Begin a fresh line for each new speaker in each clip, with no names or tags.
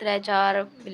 3-4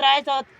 300